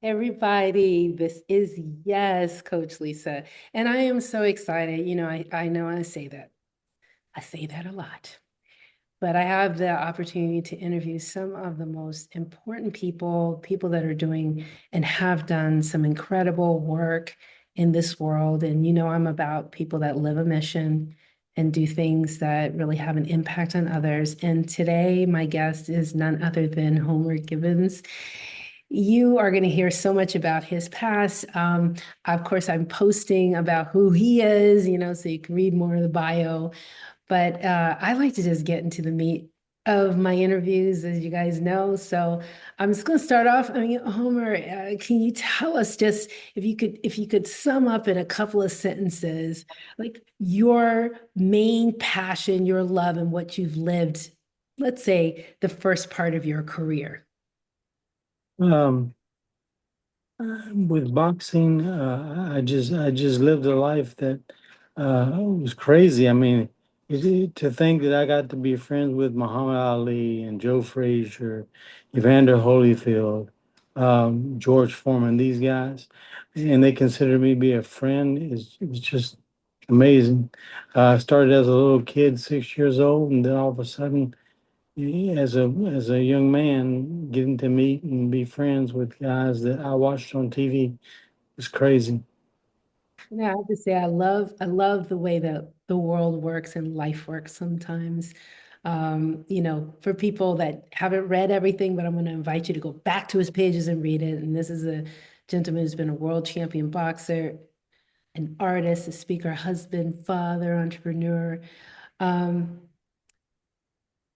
Everybody, this is yes, Coach Lisa. And I am so excited. I know I say that a lot, but I have the opportunity to interview some of the most important people that are doing and have done some incredible work in this world. And I'm about people that live a mission and do things that really have an impact on others. And today, my guest is none other than Homer Gibbons. You are going to hear so much about his past. Of course, I'm posting about who he is, so you can read more of the bio. But I like to just get into the meat of my interviews, as you guys know. So I'm just going to start off. I mean, Homer, can you tell us just if you could sum up in a couple of sentences, like your main passion, your love, and what you've lived, let's say the first part of your career. Um, with boxing, I just lived a life that was crazy. I mean, to think that I got to be friends with Muhammad Ali and Joe Frazier, Evander Holyfield, George Foreman, these guys, and they consider me to be a friend is just amazing. I started as a little kid, 6 years old, and then all of a sudden as a young man, getting to meet and be friends with guys that I watched on TV was crazy. I have to say, I love the way that the world works and life works sometimes. For people that haven't read everything, but I'm going to invite you to go back to his pages and read it. And this is a gentleman who's been a world champion boxer, an artist, a speaker, husband, father, entrepreneur. Um,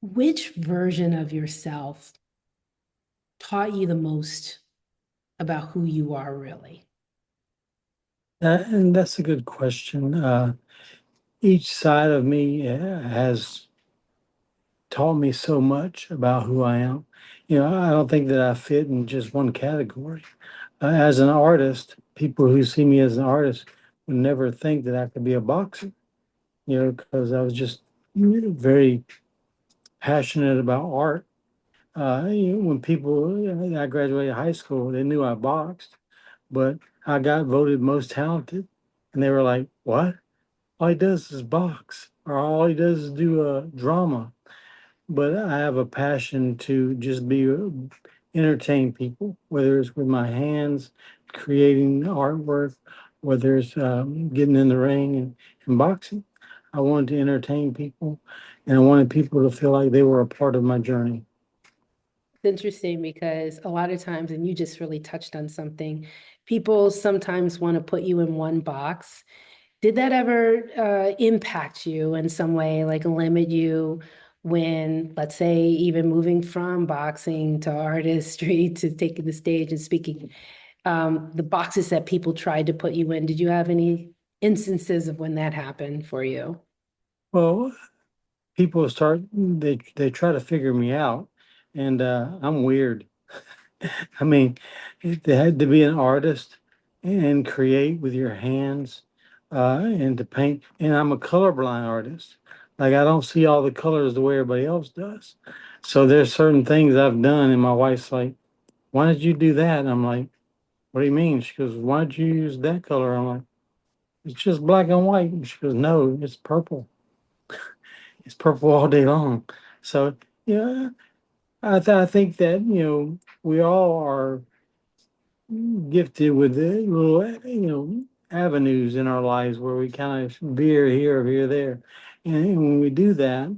which version of yourself taught you the most about who you are really? And that's a good question. Each side of me has taught me so much about who I am. I don't think that I fit in just one category. As an artist, people who see me as an artist would never think that I could be a boxer, because I was just very passionate about art. When I graduated high school, they knew I boxed, but I got voted most talented, and they were like, "What? All he does is box, or all he does is do drama." But I have a passion to just be entertain people, whether it's with my hands, creating artwork, whether it's getting in the ring and boxing. I wanted to entertain people, and I wanted people to feel like they were a part of my journey. It's interesting because a lot of times, and you just really touched on something, people sometimes want to put you in one box. Did that ever impact you in some way, like limit you when, let's say, even moving from boxing to artistry to taking the stage and speaking, the boxes that people tried to put you in? Did you have any instances of when that happened for you? Well, people they try to figure me out, and I'm weird. I mean, they had to be an artist and create with your hands, and to paint. And I'm a colorblind artist. Like I don't see all the colors the way everybody else does. So there's certain things I've done, and my wife's like, "Why did you do that?" And I'm like, "What do you mean?" She goes, "Why did you use that color?" I'm like, "It's just black and white." And she goes, "No, it's purple. It's purple all day long." So yeah, I think that we all are gifted with little avenues in our lives where we kind of veer here, veer there, and when we do that,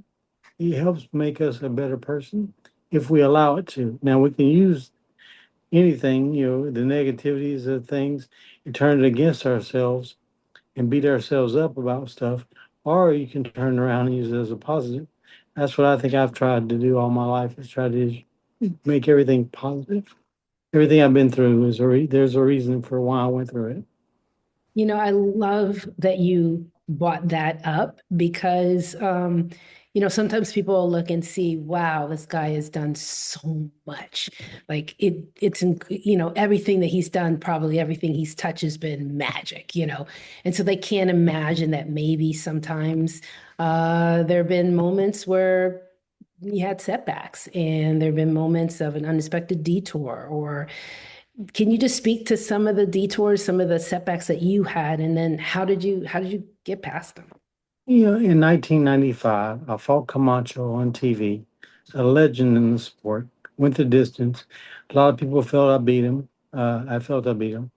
it helps make us a better person if we allow it to. Now we can use anything, the negativities of things, and turn it against ourselves and beat ourselves up about stuff, or you can turn around and use it as a positive. That's what I think I've tried to do all my life, is try to make everything positive. Everything I've been through there's a reason for why I went through it. I love that you brought that up because, sometimes people look and see, wow, this guy has done so much. Like everything that he's done, probably everything he's touched has been magic. And so they can't imagine that maybe sometimes there have been moments where you had setbacks and there have been moments of an unexpected detour or Can you just speak to some of the detours, some of the setbacks that you had, and then how did you get past them? You know, in 1995, I fought Camacho on TV, a legend in the sport. Went the distance. A lot of people felt I beat him. I felt I beat him.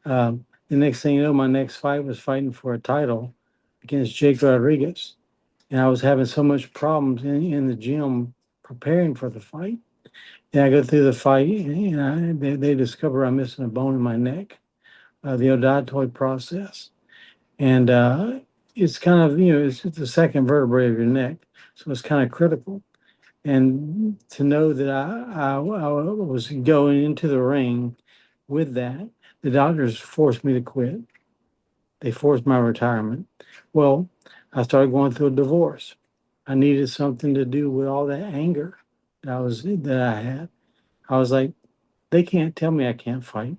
The next thing you know, my next fight was fighting for a title against Jake Rodriguez, and I was having so much problems in the gym preparing for the fight. And I go through the fight, and they discover I'm missing a bone in my neck, the odontoid process. And it's kind of, it's the second vertebrae of your neck. So it's kind of critical. And to know that I was going into the ring with that, the doctors forced me to quit. They forced my retirement. Well, I started going through a divorce. I needed something to do with all that anger that I had. I was like, they can't tell me I can't fight.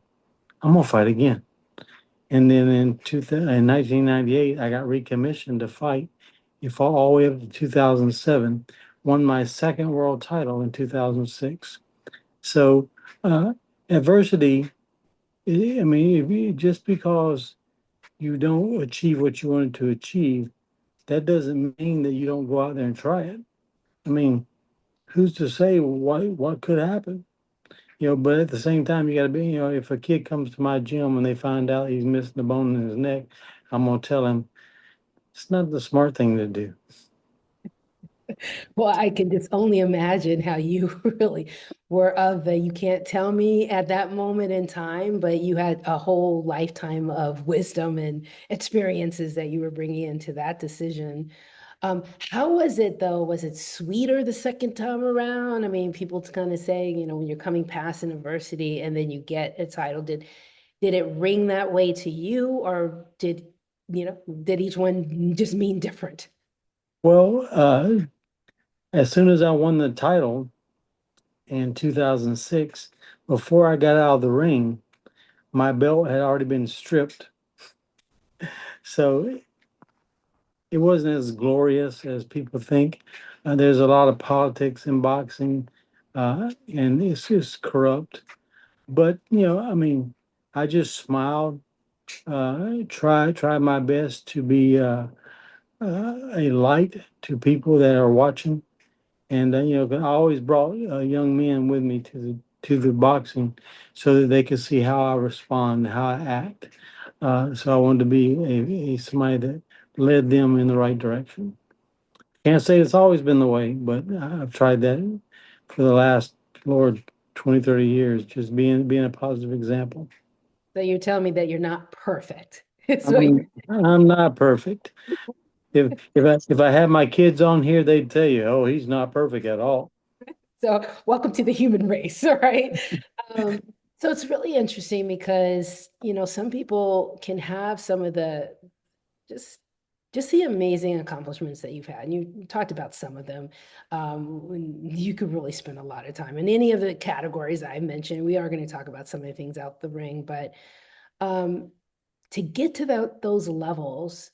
I'm gonna fight again. And then in 1998, I got recommissioned to fight. He fought all the way up to 2007, won my second world title in 2006. So, uh, adversity, I mean, just because you don't achieve what you wanted to achieve, that doesn't mean that you don't go out there and try it. I mean, who's to say what could happen? But at the same time, you got to be, if a kid comes to my gym and they find out he's missing a bone in his neck, I'm gonna tell him it's not the smart thing to do. Well, I can just only imagine how you really were of the you can't tell me at that moment in time, but you had a whole lifetime of wisdom and experiences that you were bringing into that decision. How was it though? Was it sweeter the second time around? I mean, people kind of say, when you're coming past an adversity and then you get a title, did it ring that way to you, or did each one just mean different? Well, as soon as I won the title in 2006, before I got out of the ring, my belt had already been stripped. So it wasn't as glorious as people think. There's a lot of politics in boxing, and it's just corrupt. But, I mean, I just smiled, try my best to be a light to people that are watching. And I always brought young men with me to the boxing so that they could see how I respond, how I act. So I wanted to be a somebody that led them in the right direction. Can't say it's always been the way, but I've tried that for the last, Lord, 20, 30 years, just being a positive example. So you're telling me that you're not perfect. So I'm not perfect. If I had my kids on here, they'd tell you, "Oh, he's not perfect at all." welcome to the human race, all right? Um, so it's really interesting because, some people can have some of the just just the amazing accomplishments that you've had. And you talked about some of them. You could really spend a lot of time in any of the categories I mentioned. We are going to talk about some of the things out the ring, but um, to get to those levels.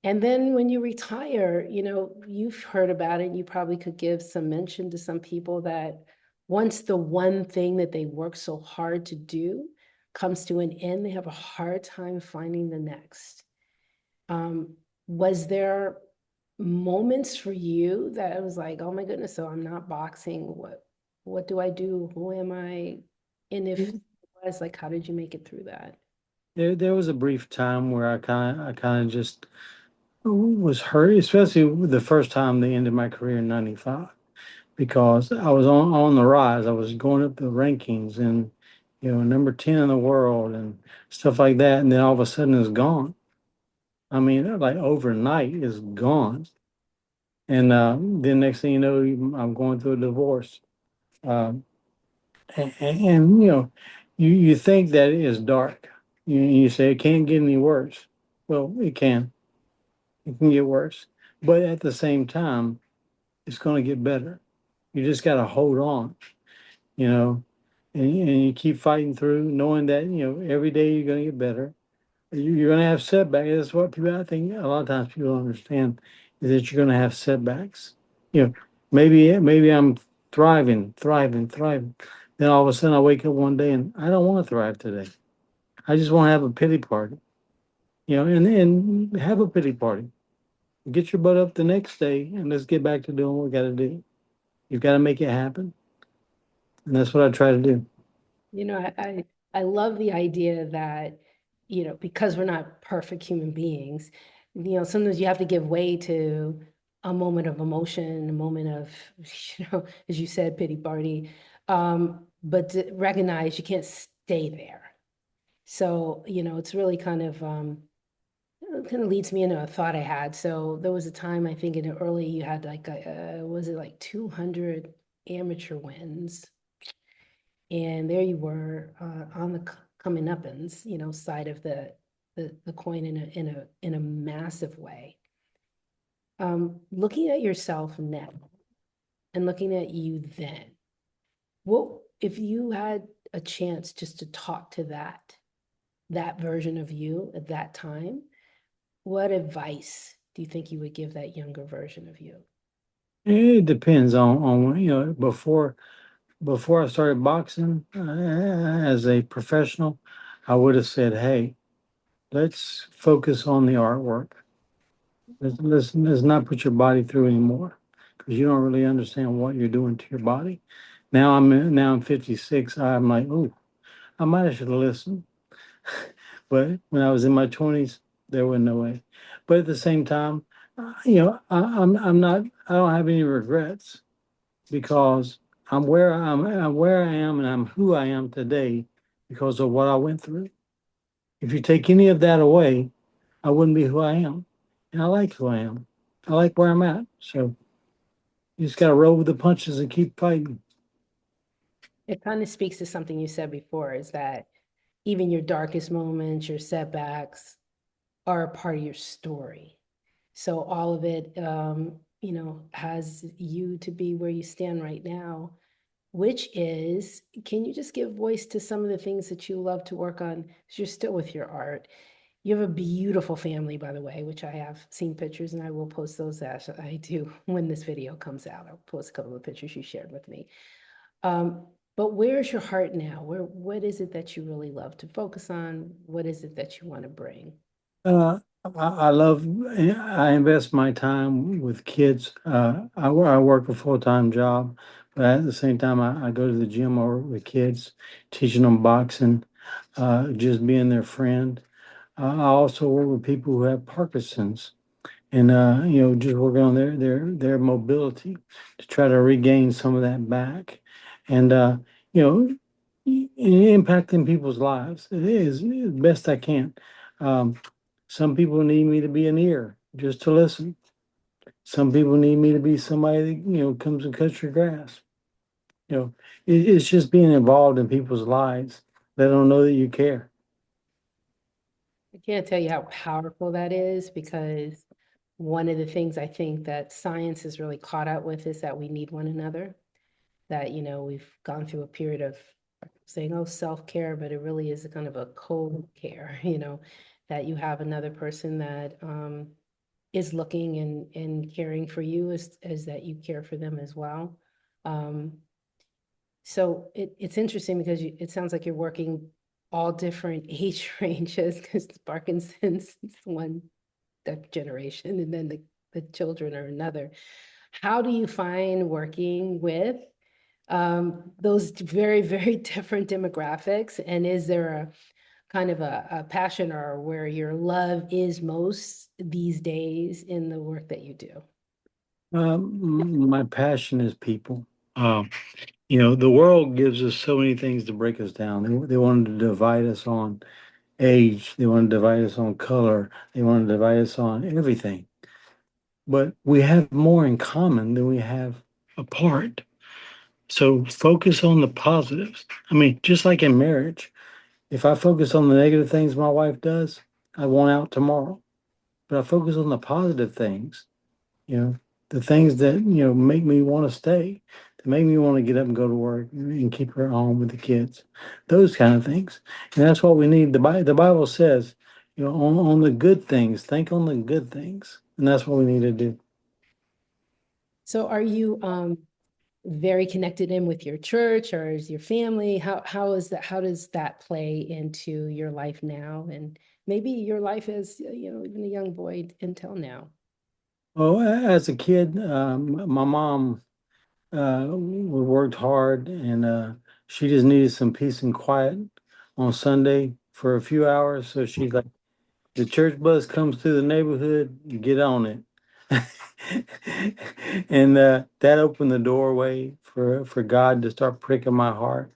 And then when you retire, you've heard about it. You probably could give some mention to some people that once the one thing that they work so hard to do comes to an end, they have a hard time finding the next. Um, was there moments for you that it was like, oh my goodness, so I'm not boxing. What do I do? Who am I? And if it was like, how did you make it through that? There was a brief time where I kind of just was hurt, especially the first time they ended my career in '95, because I was on the rise. I was going up the rankings and number 10 in the world and stuff like that. And then all of a sudden it's gone. I mean, like overnight it's gone. And then next thing you know, I'm going through a divorce. Um, and you think that it is dark. You say it can't get any worse. Well, it can. It can get worse. But at the same time, it's going to get better. You just got to hold on, you know, and you keep fighting through, knowing that, every day you're going to get better. You're going to have setbacks. That's what people, I think, a lot of times people don't understand is that you're going to have setbacks. You know, maybe I'm thriving. Then all of a sudden I wake up one day and I don't want to thrive today. I just want to have a pity party, and have a pity party. Get your butt up the next day and let's get back to doing what we got to do. You've got to make it happen. And that's what I try to do. You know, I love the idea that, because we're not perfect human beings, sometimes you have to give way to a moment of emotion, a moment of, as you said, pity party. But to recognize you can't stay there. So, it's really kind of leads me into a thought I had. So there was a time I think in the early you had like was it like 200 amateur wins, and there you were on the coming uppins, side of the coin in a massive way. Looking at yourself now and looking at you then, what if you had a chance just to talk to that version of you at that time? What advice do you think you would give that younger version of you? It depends on before I started boxing as a professional, I would have said, "Hey, let's focus on the artwork. Let's not put your body through anymore because you don't really understand what you're doing to your body." Now I'm 56. I'm like, oh, I might have should have listened. But when I was in my 20s, there was no way. But at the same time, I'm not. I don't have any regrets because I'm where I am and I'm who I am today because of what I went through. If you take any of that away, I wouldn't be who I am. And I like who I am. I like where I'm at. So you just got to roll with the punches and keep fighting. It kind of speaks to something you said before, is that even your darkest moments, your setbacks are a part of your story. So all of it, has you to be where you stand right now, which is, can you just give voice to some of the things that you love to work on? Because you're still with your art. You have a beautiful family, by the way, which I have seen pictures and I will post those as I do when this video comes out. I'll post a couple of pictures you shared with me. But where's your heart now? What is it that you really love to focus on? What is it that you want to bring? I love, I invest my time with kids. I work a full-time job, but at the same time, I go to the gym or with kids, teaching them boxing, just being their friend. I also work with people who have Parkinson's and, just working on their mobility to try to regain some of that back and, you know, impacting people's lives. It is best I can. Um, some people need me to be an ear just to listen. Some people need me to be somebody that, comes and cuts your grass. It's just being involved in people's lives. They don't know that you care. I can't tell you how powerful that is, because one of the things I think that science is really caught up with is that we need one another. That, we've gone through a period of saying, oh, self-care, but it really is a kind of a co-care, that you have another person that is looking and caring for you as that you care for them as well. Um, so it's interesting because it sounds like you're working all different age ranges, because Parkinson's is one generation and then the children are another. How do you find working with those very, very different demographics? And is there a kind of a passion or where your love is most these days in the work that you do? My passion is people. The world gives us so many things to break us down. They wanted to divide us on age. They want to divide us on color. They want to divide us on everything. But we have more in common than we have apart. So focus on the positives. I mean, just like in marriage, if I focus on the negative things my wife does, I want out tomorrow. But I focus on the positive things, you know, the things that, make me want to stay, that make me want to get up and go to work and keep her home with the kids, those kind of things. And that's what we need. The Bible says, on the good things, think on the good things. And that's what we need to do. So are you very connected in with your church or is your family? How is that, how does that play into your life now? And maybe your life as, even a young boy until now. Well, as a kid, my mom we worked hard, and she just needed some peace and quiet on Sunday for a few hours. So she's like, the church bus comes through the neighborhood, you get on it. And that opened the doorway for God to start pricking my heart.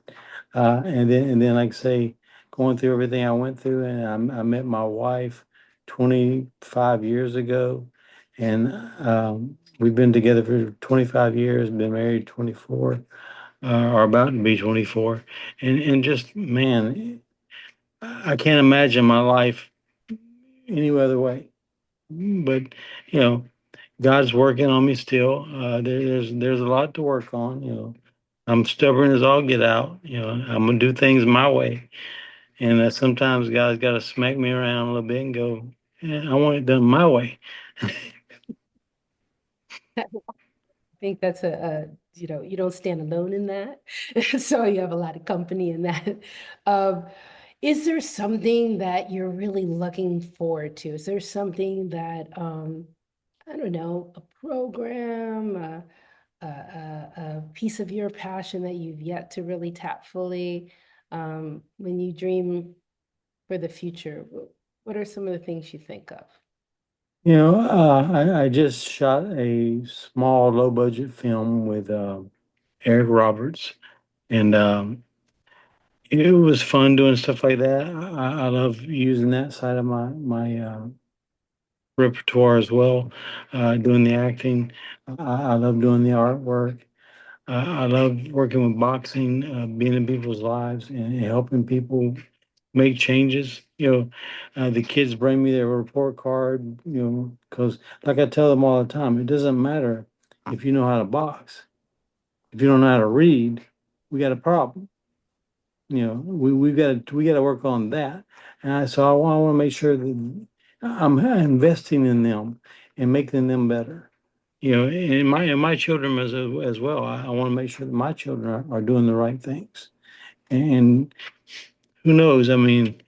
And then like I say, going through everything I went through, and I met my wife 25 years ago, and we've been together for 25 years, been married 24, or about to be 24, and just man, I can't imagine my life any other way. But you know, God's working on me still. There's a lot to work on. I'm stubborn as all get out. I'm gonna do things my way, and sometimes God's got to smack me around a little bit and go, yeah, I want it done my way. Think that's you don't stand alone in that. So you have a lot of company in that. Um, is there something that you're really looking forward to? Is there something that, I don't know, a program, a piece of your passion that you've yet to really tap fully? When you dream for the future, what are some of the things you think of? I just shot a small, low budget film with Eric Roberts, and it was fun doing stuff like that. I love using that side of my repertoire as well, doing the acting. I love doing the artwork. I love working with boxing, being in people's lives and helping people make changes. The kids bring me their report card, because like I tell them all the time, it doesn't matter if you know how to box. If you don't know how to read, we got a problem. We got to work on that. So I want to make sure that I'm investing in them and making them better. And my children as well. I want to make sure that my children are doing the right things. And who knows? I mean,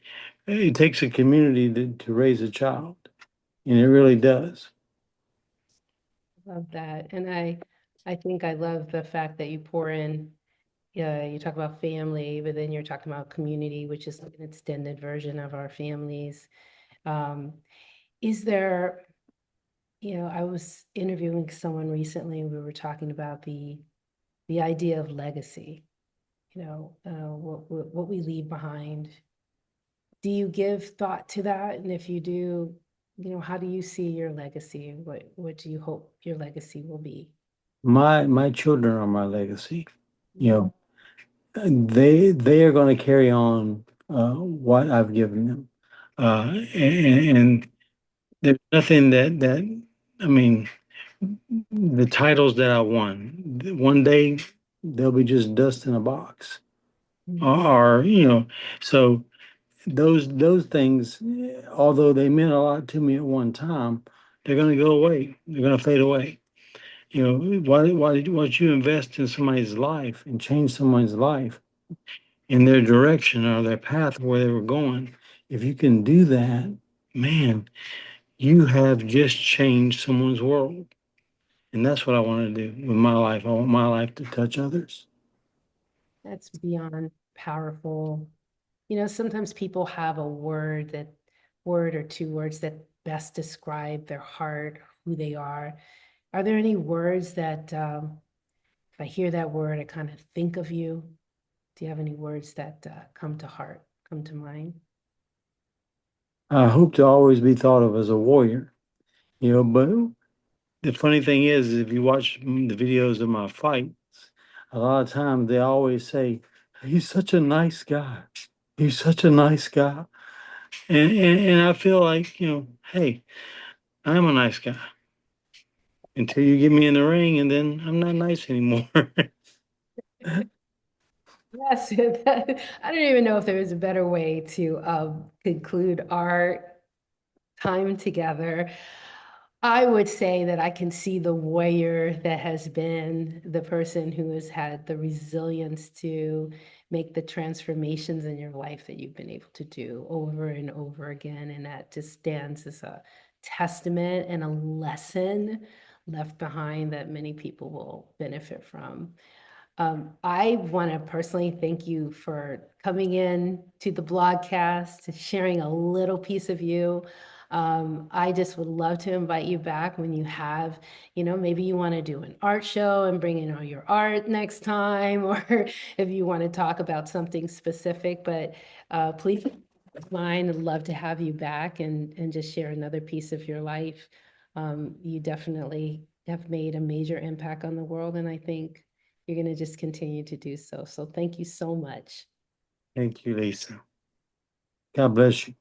it takes a community to raise a child, and it really does. Love that. And I think I love the fact that you pour in, yeah, you talk about family, but then you're talking about community, which is like an extended version of our families. Um, is there, I was interviewing someone recently and we were talking about the idea of legacy, what we leave behind. Do you give thought to that? And if you do, how do you see your legacy? What do you hope your legacy will be? My children are my legacy. You know, they are going to carry on what I've given them, and there's nothing that I mean, the titles that I won, one day they'll be just dust in a box, or so those things, although they meant a lot to me at one time, they're going to go away. They're going to fade away. Why you invest in somebody's life and change someone's life in their direction or their path where they were going? If you can do that, man, you have just changed someone's world. And that's what I want to do with my life. I want my life to touch others. That's beyond powerful. Sometimes people have a word or two words that best describe their heart, who they are. Are there any words that, if I hear that word, I kind of think of you? Do you have any words that come to heart, come to mind? I hope to always be thought of as a warrior, but the funny thing is, if you watch the videos of my fights, a lot of times they always say, he's such a nice guy. He's such a nice guy. And I feel like, hey, I'm a nice guy until you get me in the ring, and then I'm not nice anymore. Yes, I don't even know if there is a better way to conclude our time together. I would say that I can see the warrior that has been the person who has had the resilience to make the transformations in your life that you've been able to do over and over again. And that just stands as a testament and a lesson left behind that many people will benefit from. I want to personally thank you for coming in to the blogcast, sharing a little piece of you. I just would love to invite you back when you have, maybe you want to do an art show and bring in all your art next time, or if you want to talk about something specific, but please mine. I'd love to have you back and just share another piece of your life. You definitely have made a major impact on the world, and I think you're going to just continue to do so. So thank you so much. Thank you, Lisa. God bless you.